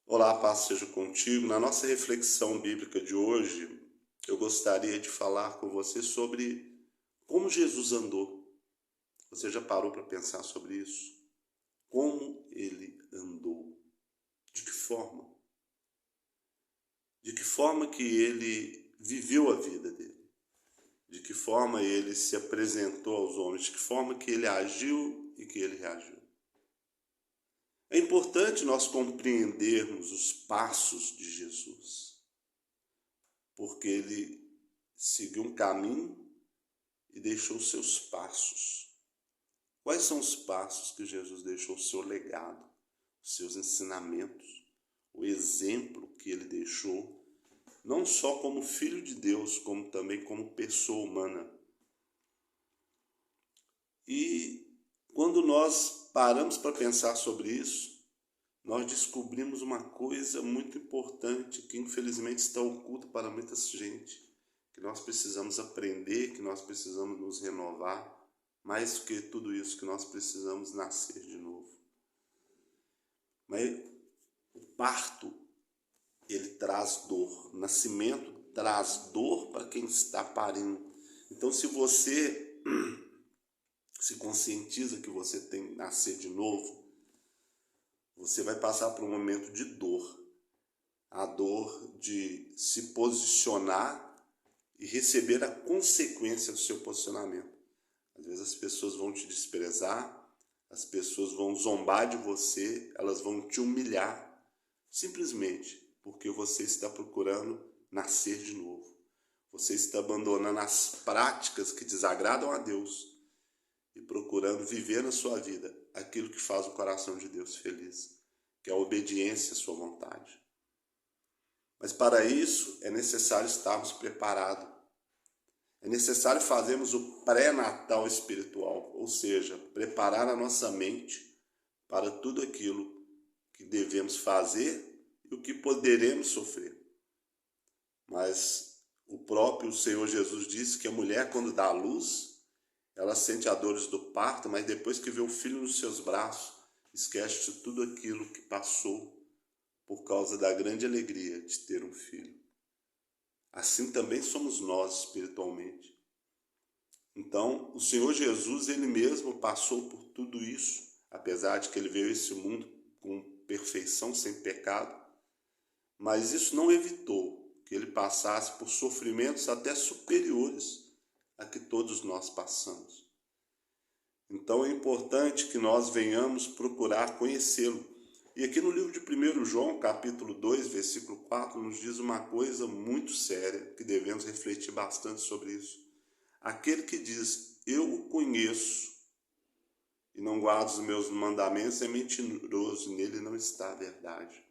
Olá, paz seja contigo. Na nossa reflexão bíblica de hoje, eu gostaria de falar com você sobre como Jesus andou. Você já parou para pensar sobre isso? Como ele andou? De que forma? De que forma que ele viveu a vida dele? De que forma ele se apresentou aos homens? De que forma que ele agiu e que ele reagiu? É importante nós compreendermos os passos de Jesus, porque ele seguiu um caminho e deixou seus passos. Quais são os passos que Jesus deixou? O seu legado, os seus ensinamentos, o exemplo que ele deixou, não só como filho de Deus, como também como pessoa humana. E quando nós paramos para pensar sobre isso, nós descobrimos uma coisa muito importante que infelizmente está oculta para muita gente, que nós precisamos aprender, que nós precisamos nos renovar, mais do que tudo isso, que nós precisamos nascer de novo. Mas o parto, ele traz dor, o nascimento traz dor para quem está parindo. Então, se você se conscientiza que você tem que nascer de novo, você vai passar por um momento de dor. A dor de se posicionar e receber a consequência do seu posicionamento. Às vezes as pessoas vão te desprezar, as pessoas vão zombar de você, elas vão te humilhar, simplesmente porque você está procurando nascer de novo. Você está abandonando as práticas que desagradam a Deus e procurando viver na sua vida aquilo que faz o coração de Deus feliz, que é a obediência à sua vontade. Mas para isso é necessário estarmos preparados. É necessário fazermos o pré-natal espiritual, ou seja, preparar a nossa mente para tudo aquilo que devemos fazer e o que poderemos sofrer. Mas o próprio Senhor Jesus disse que a mulher, quando dá à luz, ela sente as dores do parto, mas depois que vê o filho nos seus braços, esquece de tudo aquilo que passou por causa da grande alegria de ter um filho. Assim também somos nós espiritualmente. Então, o Senhor Jesus, ele mesmo passou por tudo isso, apesar de que ele veio a esse mundo com perfeição, sem pecado, mas isso não evitou que ele passasse por sofrimentos até superiores a que todos nós passamos. Então é importante que nós venhamos procurar conhecê-lo. E aqui no livro de 1 João, capítulo 2, versículo 4, nos diz uma coisa muito séria, que devemos refletir bastante sobre isso. Aquele que diz, eu o conheço, e não guarda os meus mandamentos, é mentiroso, nele não está a verdade.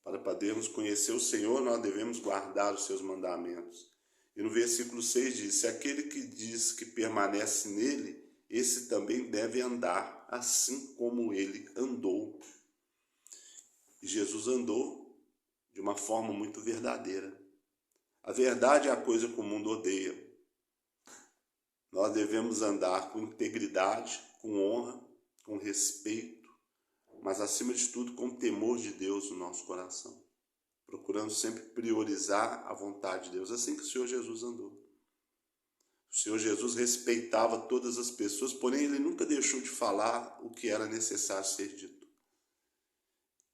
Para podermos conhecer o Senhor, nós devemos guardar os seus mandamentos. E no versículo 6 diz, se aquele que diz que permanece nele, esse também deve andar assim como ele andou. E Jesus andou de uma forma muito verdadeira. A verdade é a coisa que o mundo odeia. Nós devemos andar com integridade, com honra, com respeito, mas acima de tudo com temor de Deus no nosso coração, procurando sempre priorizar a vontade de Deus, assim que o Senhor Jesus andou. O Senhor Jesus respeitava todas as pessoas, porém ele nunca deixou de falar o que era necessário ser dito.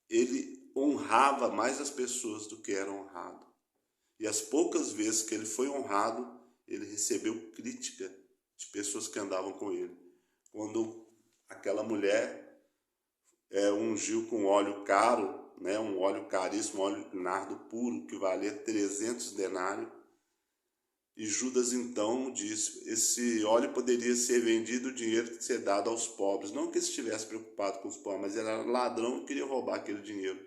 Ele honrava mais as pessoas do que era honrado. E as poucas vezes que ele foi honrado, ele recebeu crítica de pessoas que andavam com ele. Quando aquela mulher ungiu com óleo caro, um óleo caríssimo, um óleo de nardo puro, que valia 300 denários, e Judas então disse, esse óleo poderia ser vendido, o dinheiro ser dado aos pobres. Não que ele estivesse preocupado com os pobres, mas ele era ladrão e queria roubar aquele dinheiro.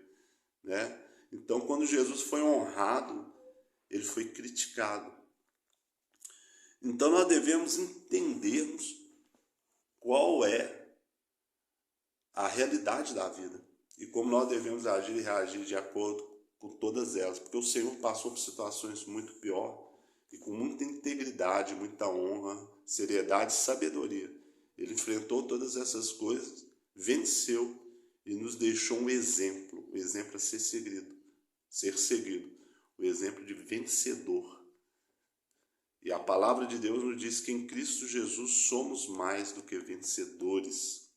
Então, quando Jesus foi honrado, ele foi criticado. Então, nós devemos entendermos qual é a realidade da vida e como nós devemos agir e reagir de acordo com todas elas, porque o Senhor passou por situações muito piores e com muita integridade, muita honra, seriedade e sabedoria. Ele enfrentou todas essas coisas, venceu e nos deixou um exemplo o exemplo a ser seguido, o exemplo de vencedor. E a palavra de Deus nos diz que em Cristo Jesus somos mais do que vencedores.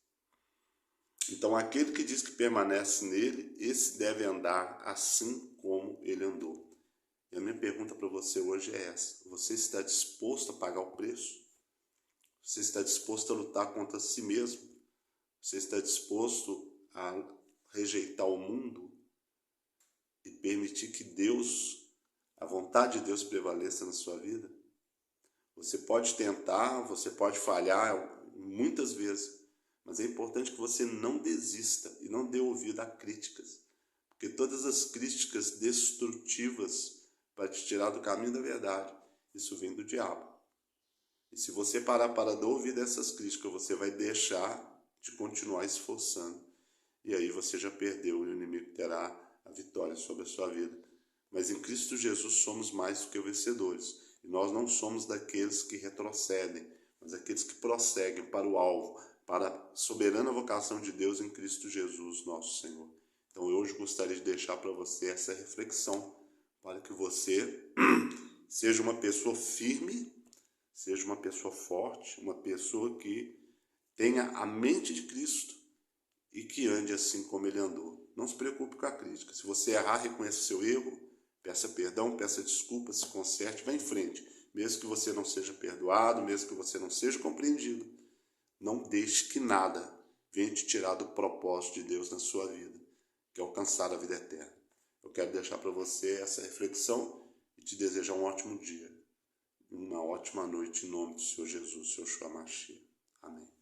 Então, aquele que diz que permanece nele, esse deve andar assim como ele andou. E a minha pergunta para você hoje é essa: você está disposto a pagar o preço? Você está disposto a lutar contra si mesmo? Você está disposto a rejeitar o mundo e permitir que Deus, a vontade de Deus prevaleça na sua vida? Você pode tentar, você pode falhar muitas vezes, mas é importante que você não desista e não dê ouvido a críticas, porque todas as críticas destrutivas para te tirar do caminho da verdade, isso vem do diabo. E se você parar para dar ouvido a essas críticas, você vai deixar de continuar esforçando. E aí você já perdeu, e o inimigo terá a vitória sobre a sua vida. Mas em Cristo Jesus somos mais do que vencedores. E nós não somos daqueles que retrocedem, mas aqueles que prosseguem para o alvo, para a soberana vocação de Deus em Cristo Jesus, nosso Senhor. Então eu hoje gostaria de deixar para você essa reflexão, para que você seja uma pessoa firme, seja uma pessoa forte, uma pessoa que tenha a mente de Cristo e que ande assim como ele andou. Não se preocupe com a crítica. Se você errar, reconheça o seu erro, peça perdão, peça desculpas, se conserte, vá em frente. Mesmo que você não seja perdoado, mesmo que você não seja compreendido, não deixe que nada venha te tirar do propósito de Deus na sua vida, que é alcançar a vida eterna. Eu quero deixar para você essa reflexão e te desejar um ótimo dia, uma ótima noite em nome do Senhor Jesus, Seu Yeshua Mashiach. Amém.